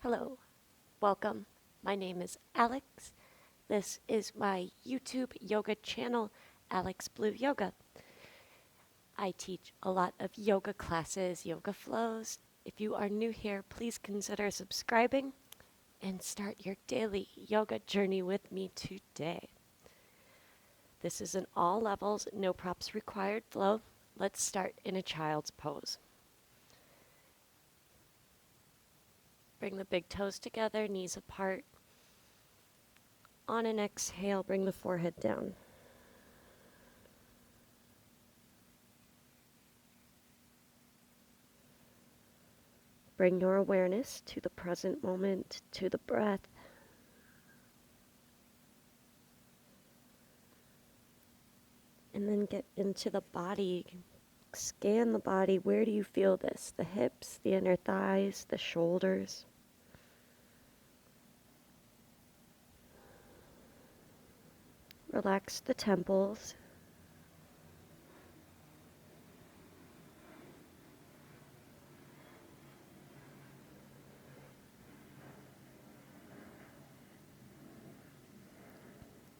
Hello, welcome. My name is Alex. This is my YouTube yoga channel, AlexBlue Yoga. I teach a lot of yoga classes, yoga flows. If you are new here, please consider subscribing and start your daily yoga journey with me today. This is an all levels, no props required flow. Let's start in a child's pose. Bring the big toes together, knees apart. On an exhale, bring the forehead down. Bring your awareness to the present moment, to the breath. And then get into the body. Scan the body. Where do you feel this? The hips, the inner thighs, the shoulders. Relax the temples.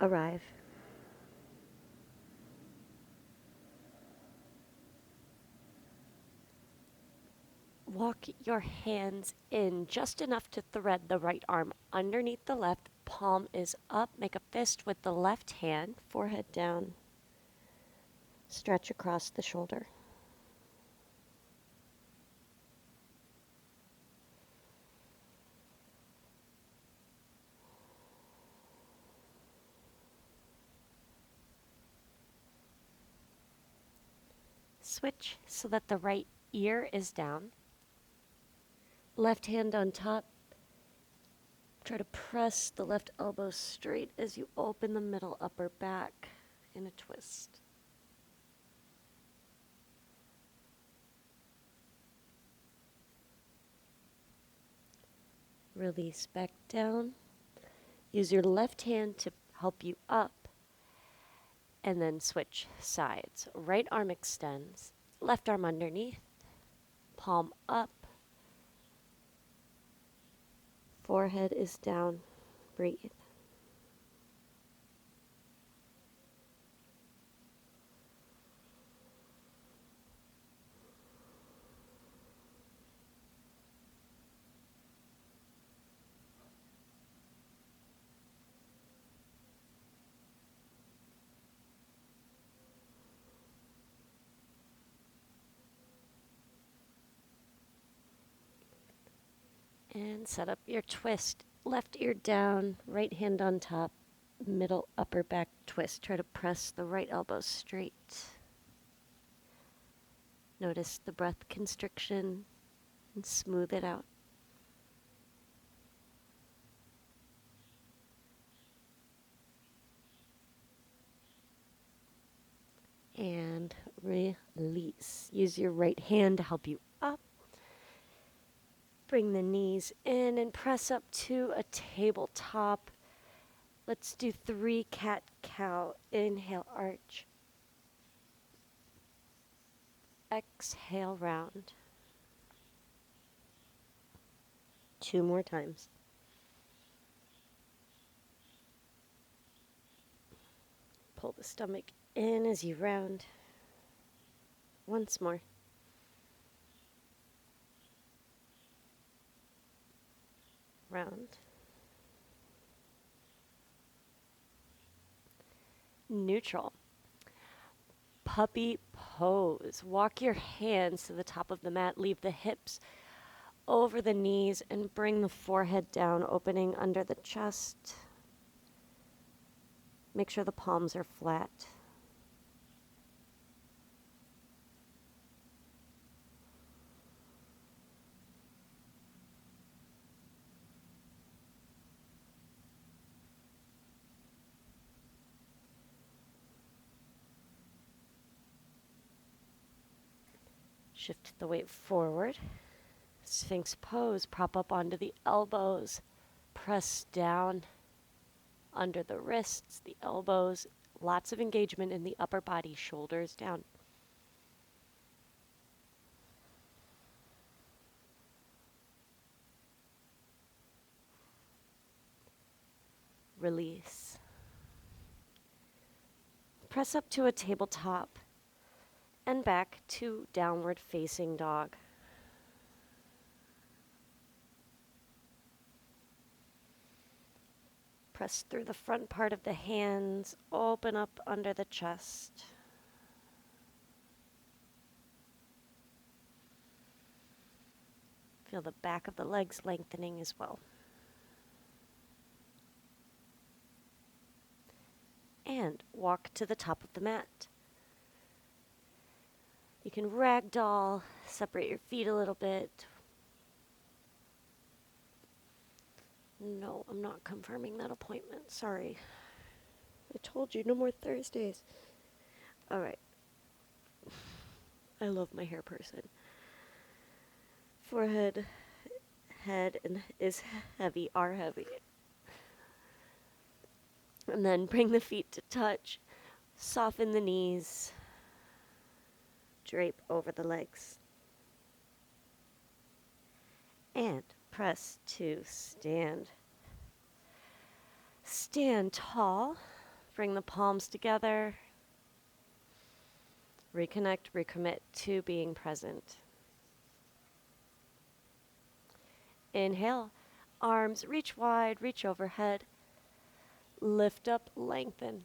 Arrive. Walk your hands in just enough to thread the right arm underneath the left. Palm is up. Make a fist with the left hand. Forehead down. Stretch across the shoulder. Switch so that the right ear is down. Left hand on top. Try to press the left elbow straight as you open the middle upper back in a twist. Release back down. Use your left hand to help you up. And then switch sides. Right arm extends. Left arm underneath. Palm up. Forehead is down. Breathe. And set up your twist. Left ear down, right hand on top, middle upper back twist. Try to press the right elbow straight. Notice the breath constriction and smooth it out. And release. Use your right hand to help you up. Bring the knees in and press up to a tabletop. Let's do 3 cat-cow. Inhale, arch. Exhale, round. 2 more times. Pull the stomach in as you round. Once more. Round. Neutral. Puppy pose. Walk your hands to the top of the mat. Leave the hips over the knees and bring the forehead down, opening under the chest. Make sure the palms are flat. Shift the weight forward. Sphinx pose. Prop up onto the elbows. Press down under the wrists, the elbows. Lots of engagement in the upper body, shoulders down. release. Press up to a tabletop and back to downward facing dog. Press through the front part of the hands, open up under the chest. Feel the back of the legs lengthening as well. And walk to the top of the mat. You can ragdoll, separate your feet a little bit. No, I'm not confirming that appointment. Sorry. I told you, no more Thursdays. All right. I love my hair person. Forehead, head, and is heavy, are heavy. And then bring the feet to touch. Soften the knees. Drape over the legs. And press to stand. Stand tall. Bring the palms together. Reconnect, recommit to being present. Inhale. Arms reach wide, reach overhead. Lift up, lengthen.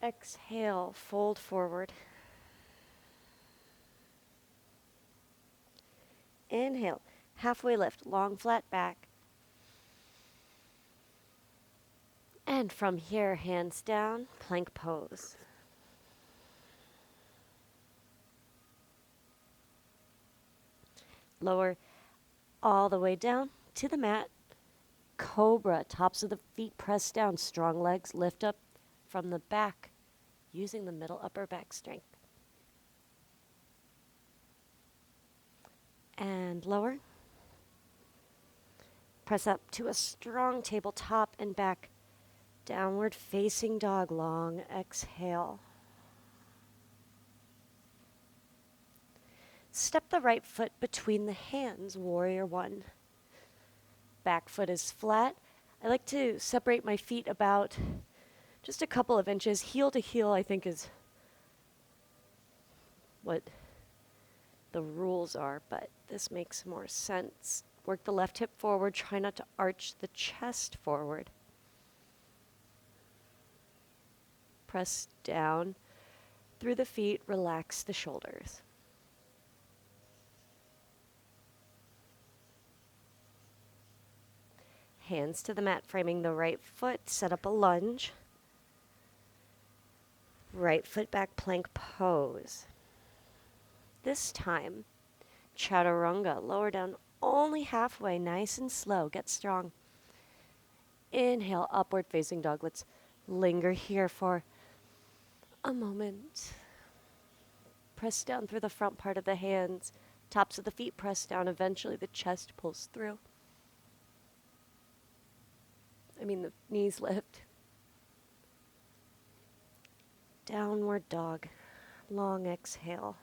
Exhale, fold forward. Inhale, halfway lift, long flat back. And from here, hands down, plank pose. Lower all the way down to the mat. Cobra, tops of the feet pressed down, strong legs lift up from the back, using the middle upper back strength. And lower. Press up to a strong tabletop and back. Downward facing dog, long exhale. Step the right foot between the hands, warrior one. Back foot is flat. I like to separate my feet about just a couple of inches. Heel to heel, I think, is what the rules are, but this makes more sense. Work the left hip forward. Try not to arch the chest forward. Press down through the feet. Relax the shoulders. Hands to the mat, framing the right foot. Set up a lunge. Right foot back, plank pose. This time, chaturanga. Lower down only halfway, nice and slow. Get strong. Inhale, upward facing dog. Let's linger here for a moment. Press down through the front part of the hands. Tops of the feet press down. Eventually the chest pulls through. The knees lift. Downward dog. Long exhale.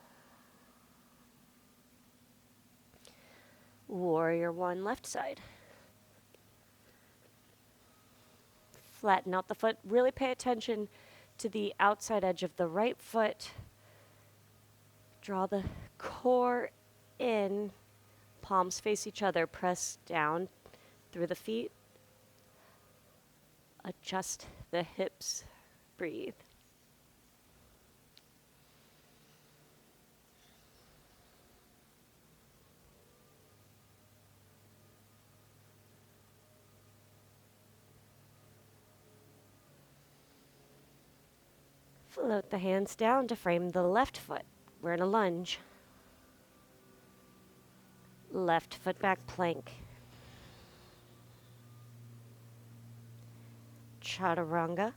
Warrior one, left side. Flatten out the foot. Really pay attention to the outside edge of the right foot. Draw the core in. Palms face each other. Press down through the feet. Adjust the hips. Breathe. Float the hands down to frame the left foot. We're in a lunge. Left foot back, plank. Chaturanga.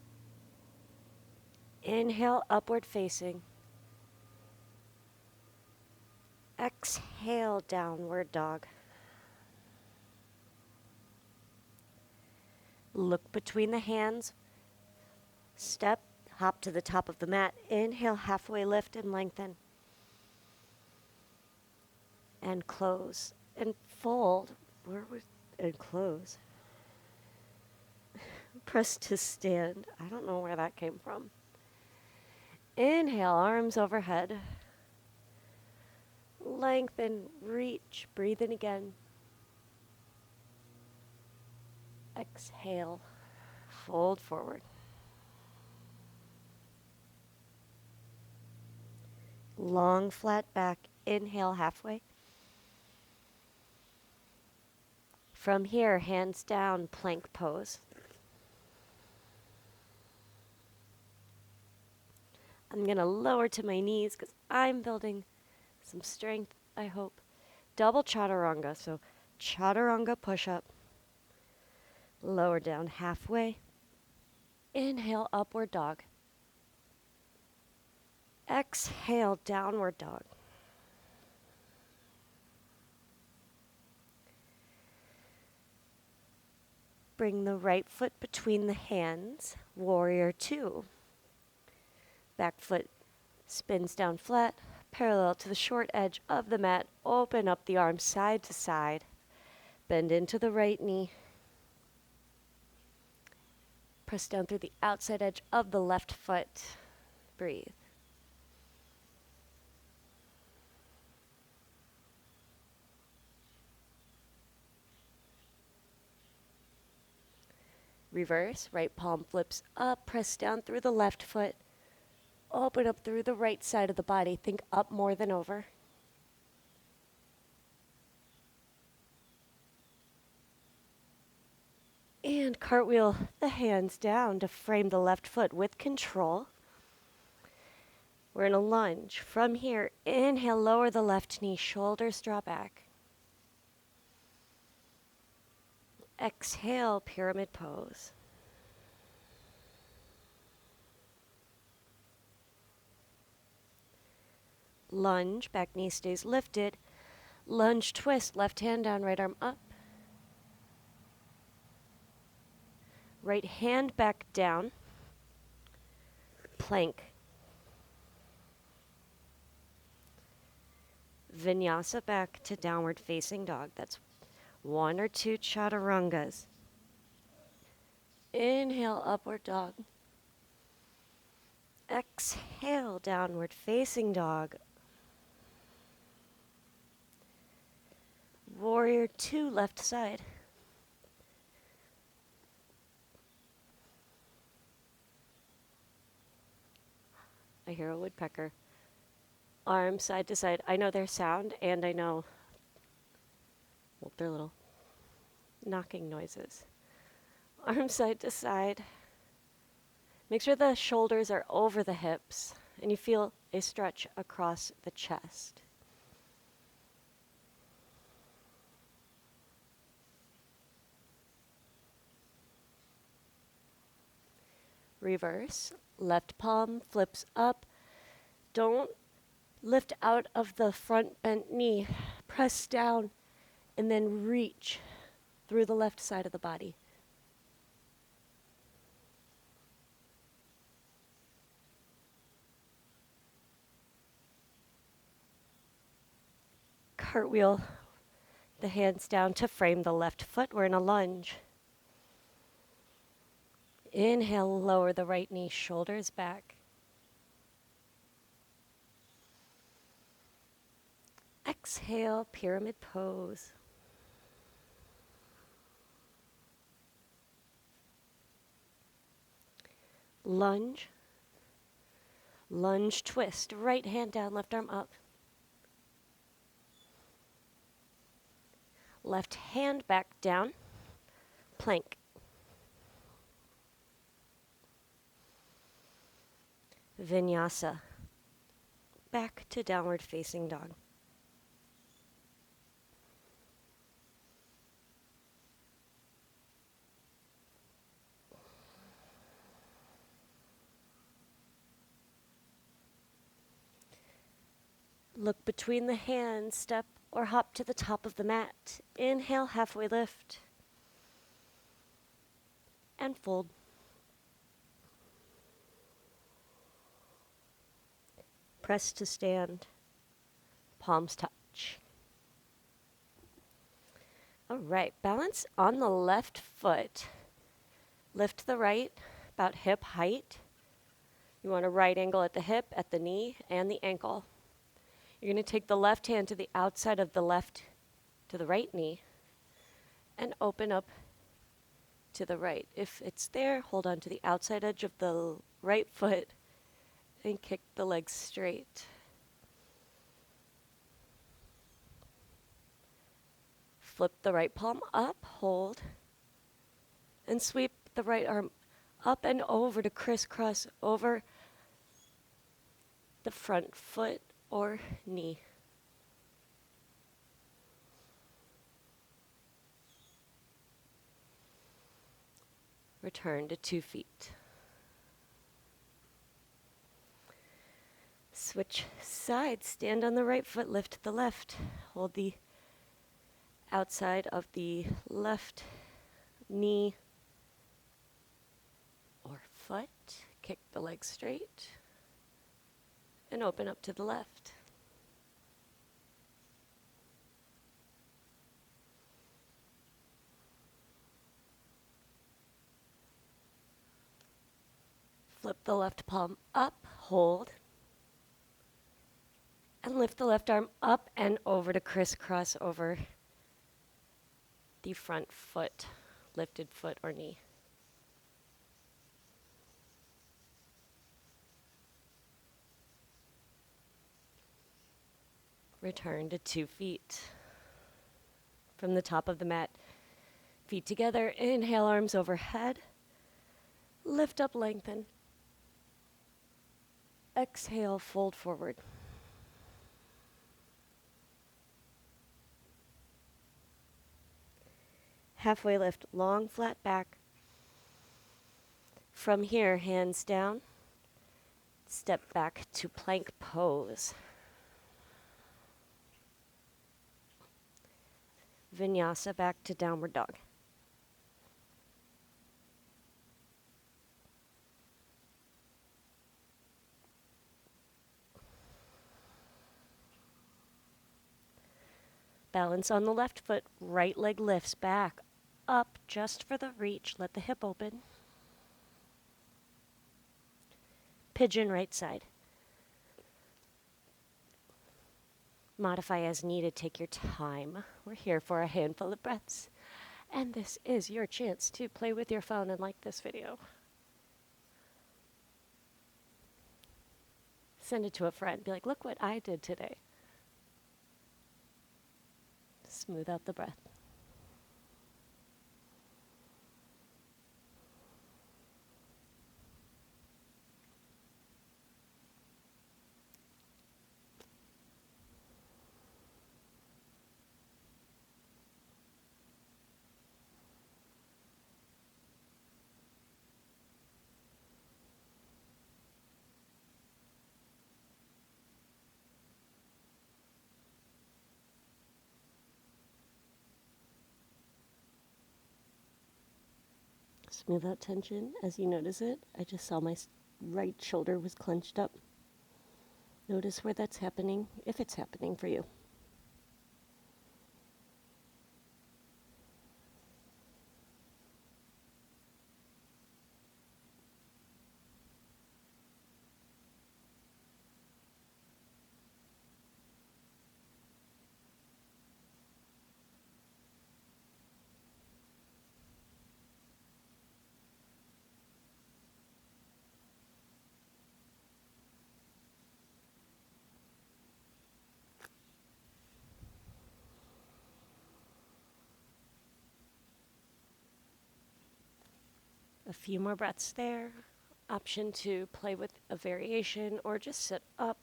Inhale, upward facing. Exhale, downward dog. Look between the hands. Step, hop to the top of the mat. Inhale, halfway lift and lengthen. And close. And fold. And close. Press to stand. I don't know where that came from. Inhale, arms overhead. Lengthen, reach, breathe in again. Exhale, fold forward. Long, flat back. Inhale, halfway. From here, hands down, plank pose. I'm going to lower to my knees because I'm building some strength, I hope. Double chaturanga, so chaturanga push-up. Lower down halfway. Inhale, upward dog. Exhale, downward dog. Bring the right foot between the hands, warrior two. Back foot spins down flat, parallel to the short edge of the mat. Open up the arms side to side. Bend into the right knee. Press down through the outside edge of the left foot. Breathe. Reverse, right palm flips up, press down through the left foot. Open up through the right side of the body. Think up more than over. And cartwheel the hands down to frame the left foot with control. We're in a lunge. From here, inhale, lower the left knee, shoulders draw back. Exhale, pyramid pose. Lunge, back knee stays lifted. Lunge twist, left hand down, right arm up. Right hand back down. Plank. Vinyasa back to downward facing dog. That's one or two chaturangas. Inhale, upward dog. Exhale, downward facing dog. Warrior two, left side. I hear a woodpecker. Arms side to side. I know their sound, and I know, well, they're little knocking noises. Arms side to side. Make sure the shoulders are over the hips, and you feel a stretch across the chest. Reverse. Left palm flips up. Don't lift out of the front bent knee. Press down and then reach through the left side of the body. Cartwheel the hands down to frame the left foot. We're in a lunge. Inhale, lower the right knee, shoulders back. Exhale, pyramid pose. Lunge. Lunge twist, right hand down, left arm up. Left hand back down, plank. Vinyasa. Back to downward facing dog. Look between the hands, step or hop to the top of the mat. Inhale, halfway lift. And fold. Press to stand. Palms touch. All right, balance on the left foot. Lift the right about hip height. You want a right angle at the hip, at the knee, and the ankle. You're going to take the left hand to the outside of the left to the right knee and open up to the right. If it's there, hold on to the outside edge of the right foot and kick the legs straight. Flip the right palm up, hold, and sweep the right arm up and over to crisscross over the front foot or knee. Return to 2 feet. Switch sides. Stand on the right foot, lift the left. Hold the outside of the left knee or foot. Kick the leg straight and open up to the left. Flip the left palm up, hold, and lift the left arm up and over to crisscross over the front foot, lifted foot or knee. Return to 2 feet. From the top of the mat, feet together, inhale, arms overhead, lift up, lengthen. Exhale, fold forward. Halfway lift, long, flat back. From here, hands down, step back to plank pose. Vinyasa, back to downward dog. Balance on the left foot, right leg lifts back, up just for the reach, let the hip open. Pigeon right side. Modify as needed, take your time. We're here for a handful of breaths. And this is your chance to play with your phone and like this video. Send it to a friend. Be like, look what I did today. Smooth out the breath. Smooth out tension as you notice it. I just saw my right shoulder was clenched up. Notice where that's happening, if it's happening for you. A few more breaths there. Option to play with a variation or just sit up.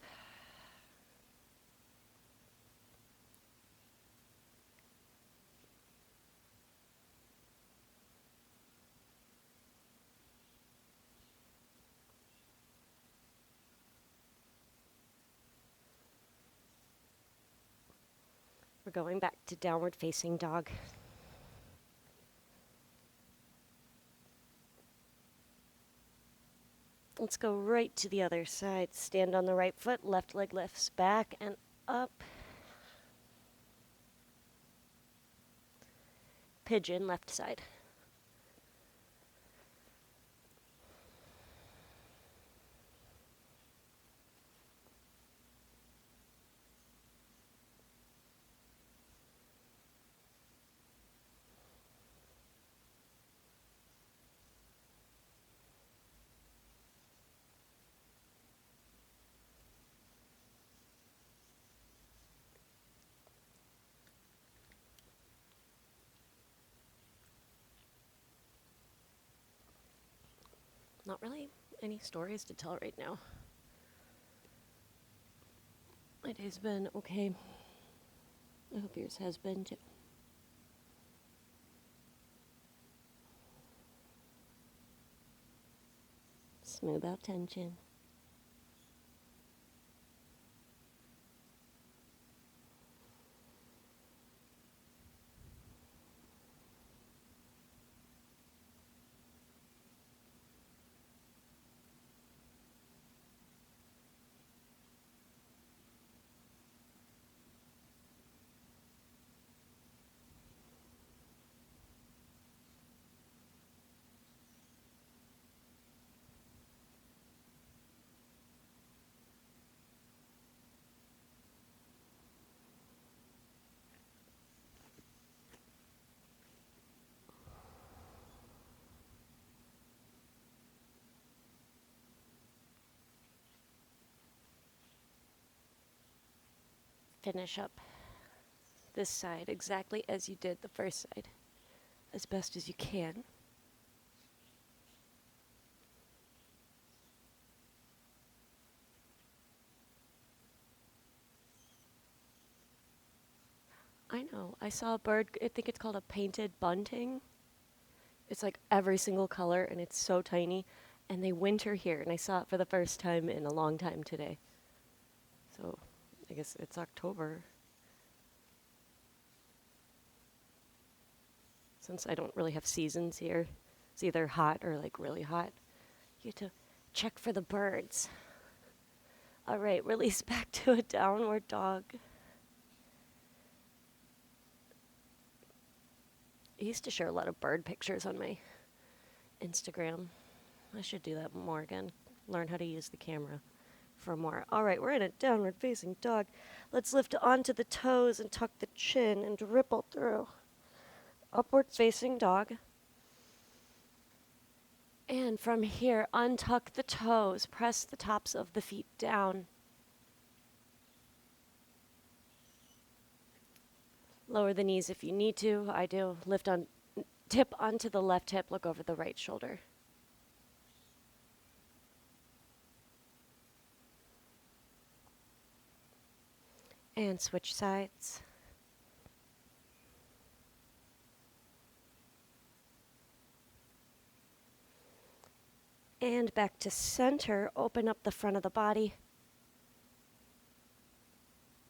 We're going back to downward facing dog. Let's go right to the other side. Stand on the right foot, left leg lifts back and up. Pigeon, left side. Not really any stories to tell right now. My day's been okay. I hope yours has been too. Smooth out tension. Finish up this side exactly as you did the first side, as best as you can. I know. I saw a bird, I think it's called a painted bunting. It's like every single color and it's so tiny. And they winter here, and I saw it for the first time in a long time today. So I guess it's October. Since I don't really have seasons here, it's either hot or like really hot. You have to check for the birds. All right, release back to a downward dog. I used to share a lot of bird pictures on my Instagram. I should do that more again. Learn how to use the camera for more. All right, we're in a downward facing dog. Let's lift onto the toes and tuck the chin and ripple through. Upward facing dog. And from here, untuck the toes. Press the tops of the feet down. Lower the knees if you need to. I do. Lift on, tip onto the left hip. Look over the right shoulder. And switch sides. And back to center. Open up the front of the body.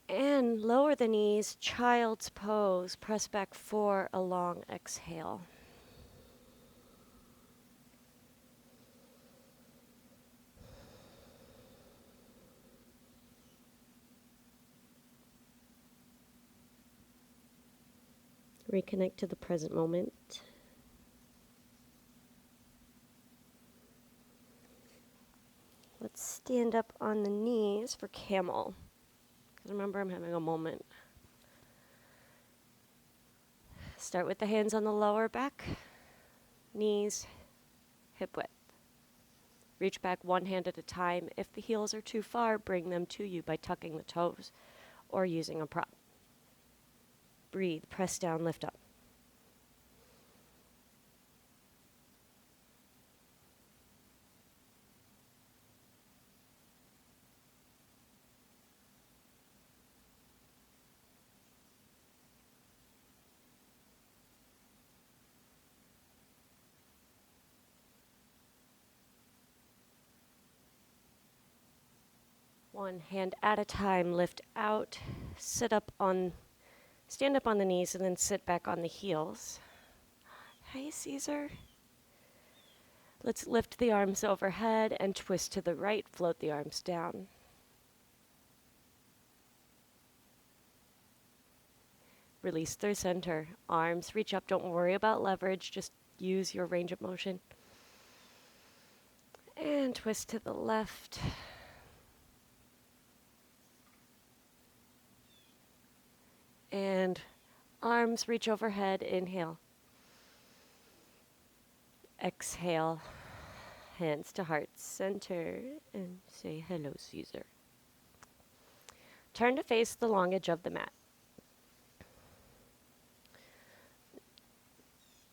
And lower the knees, child's pose. Press back for a long exhale. Reconnect to the present moment. Let's stand up on the knees for Camel. Because remember, I'm having a moment. Start with the hands on the lower back, knees, hip width. Reach back one hand at a time. If the heels are too far, bring them to you by tucking the toes or using a prop. Breathe, press down, lift up. One hand at a time, lift out, stand up on the knees, and then sit back on the heels. Hey, Caesar. Let's lift the arms overhead and twist to the right, float the arms down. Release through center, arms reach up, don't worry about leverage, just use your range of motion. And twist to the left. And arms reach overhead, inhale. Exhale, hands to heart center, and say hello, Caesar. Turn to face the long edge of the mat.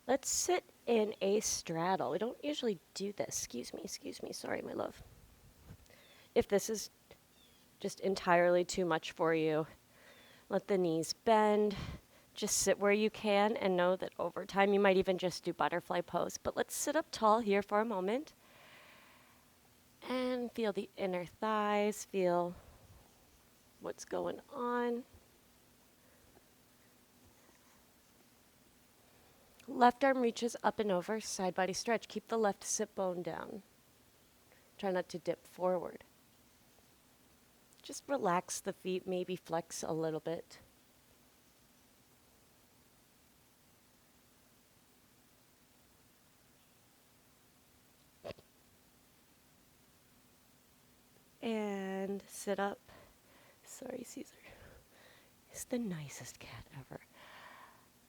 Let's sit in a straddle. We don't usually do this. Excuse me. Sorry, my love. If this is just entirely too much for you, let the knees bend. Just sit where you can and know that over time you might even just do butterfly pose. But let's sit up tall here for a moment and feel the inner thighs, feel what's going on. Left arm reaches up and over, side body stretch. Keep the left sit bone down. Try not to dip forward. Just relax the feet, maybe flex a little bit. And sit up. Sorry, Caesar. He's the nicest cat ever.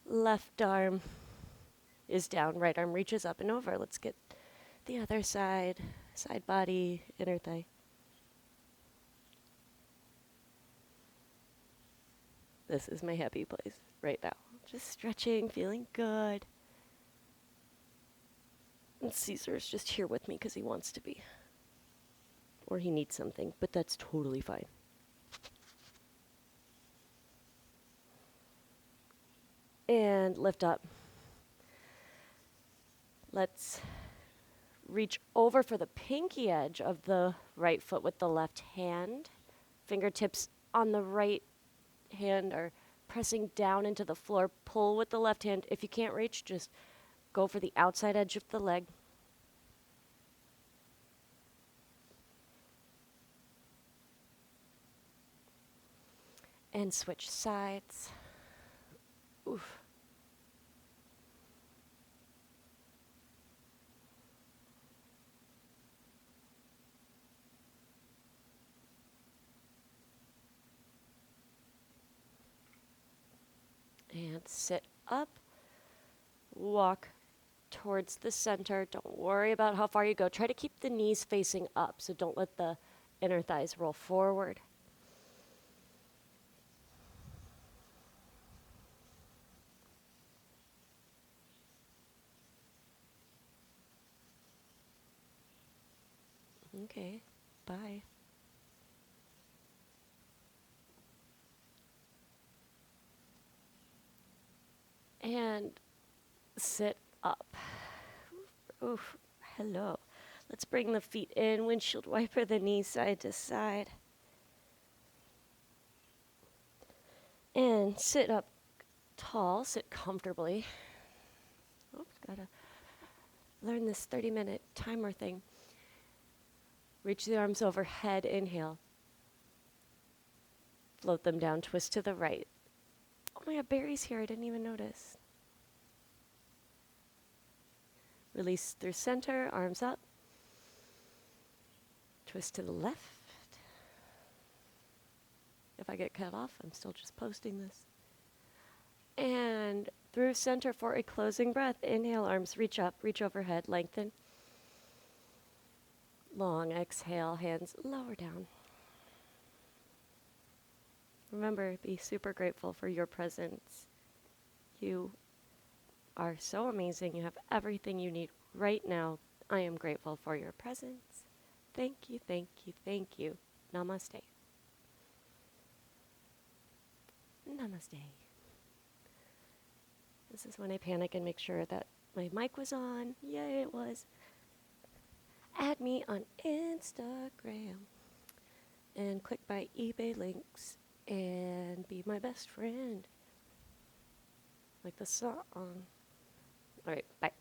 Left arm is down, right arm reaches up and over. Let's get the other side, side body, inner thigh. This is my happy place right now. Just stretching, feeling good. And Caesar's just here with me because he wants to be. Or he needs something, but that's totally fine. And lift up. Let's reach over for the pinky edge of the right foot with the left hand. Fingertips on the right hand are pressing down into the floor. Pull with the left hand. If you can't reach, just go for the outside edge of the leg. And switch sides. Oof. And sit up. Walk towards the center. Don't worry about how far you go. Try to keep the knees facing up, so don't let the inner thighs roll forward. Okay, bye. And sit up. Oof, hello. Let's bring the feet in, windshield wiper the knees side to side. And sit up tall, sit comfortably. Oops, gotta learn this 30-minute timer thing. Reach the arms overhead, inhale. Float them down, twist to the right. Oh my God, Barry's here, I didn't even notice. Release through center, arms up. Twist to the left. If I get cut off, I'm still just posting this. And through center for a closing breath. Inhale, arms reach up, reach overhead, lengthen. Long exhale, hands lower down. Remember, be super grateful for your presence. You are so amazing. You have everything you need right now. I am grateful for your presence. Thank you, thank you, thank you. Namaste. Namaste. This is when I panic and make sure that my mic was on. Yay, it was. Add me on Instagram and click my eBay links and be my best friend. Like the song. All right, bye.